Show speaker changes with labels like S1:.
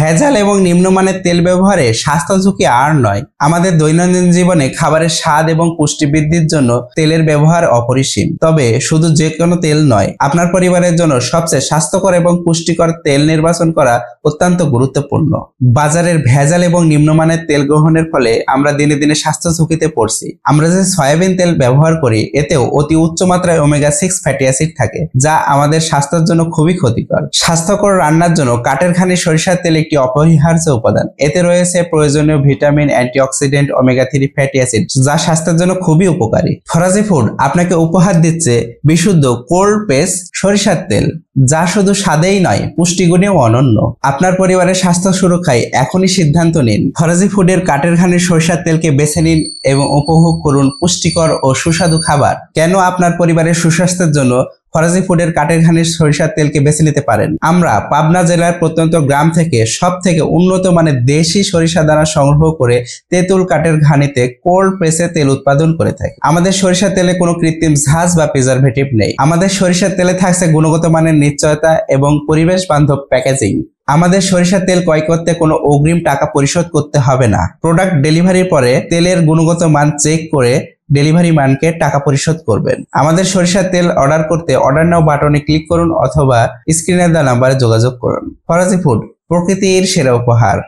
S1: ভেজাল এবং নিম্নমানের তেল ব্যবহারে স্বাস্থ্য ঝুঁকি আর নয়, আমাদের দৈনন্দিন জীবনে খাবারের স্বাদ এবং পুষ্টি বৃদ্ধির জন্য তেলের ব্যবহার অপরিসীম। তবে শুধু যে কোনো তেল নয়, আপনার পরিবারের জন্য সবচেয়ে স্বাস্থ্যকর এবং পুষ্টিকর তেল নির্বাচন করা অত্যন্ত গুরুত্বপূর্ণ। বাজারের ভেজাল এবং নিম্নমানের তেল গ্রহণের ফলে আমরা দিনে দিনে স্বাস্থ্য ঝুঁকিতে পড়ছি। আমরা যে সয়াবিন তেল ব্যবহার করি এতেও অতি উচ্চ মাত্রায় ওমেগা 6 ফ্যাটি অ্যাসিড থাকে, যা আমাদের স্বাস্থ্যের জন্য খুবই ক্ষতিকর। স্বাস্থ্যকর রান্নার জন্য কাঠের ঘানি সরিষার তেল একটি অপরিহার্য উপাদান। এতে রয়েছে প্রয়োজনীয় vitamin, antioxidant, omega 3 fatty acid, যা স্বাস্থ্যের জন্য খুবই উপকারী। ফরাজি ফুড আপনাকে উপহার দিচ্ছে বিশুদ্ধ কোল্ড প্রেস সরিষার তেল, যা শুধু স্বাদেই নয়, পুষ্টিগুণেও অনন্য। আপনার পরিবারের স্বাস্থ্য সুরক্ষায় এখনই সিদ্ধান্ত নিন। ফরাজি ফুডের কাঠের ঘানির সরিষার তেলকে বেছে নিন এবং উপভোগ করুন পুষ্টিকর ও সুস্বাদু খাবার। কেন আপনার পরিবারের সুস্বাস্থ্যের জন্য ফরাজি ফুডের কাঠের ঘানির সরিষার তেলকে বেছে নিতে পারেন? আমরা পাবনা জেলার প্রত্যন্ত গ্রাম থেকে সব থেকে উন্নত মানের দেশি সরিষা দানা সংগ্রহ করে তেঁতুল কাঠের ঘানিতে কোল্ড প্রেসে তেল উৎপাদন করে থাকি। আমাদের সরিষার তেলে কোনো কৃত্রিম ঝাঁজ বা প্রিজারভেটিভ নেই। আমাদের সরিষার তেলে থাকছে গুণগত মানের নিশ্চয়তা এবং পরিবেশ বান্ধব প্যাকেজিং। আমাদের সরিষার তেল ক্রয় করতে কোনো অগ্রিম টাকা পরিশোধ করতে হবে না। প্রোডাক্ট ডেলিভারির পরে তেলের গুণগত মান চেক করে ডেলিভারি ম্যানকে টাকা পরিশোধ করবেন। আমাদের সরিষার তেল অর্ডার করতে অর্ডার নাও বাটনে ক্লিক করুন অথবা স্ক্রিনে দেওয়া নাম্বারে যোগাযোগ করুন। ফরাজি ফুড, প্রকৃতির সেরা উপহার।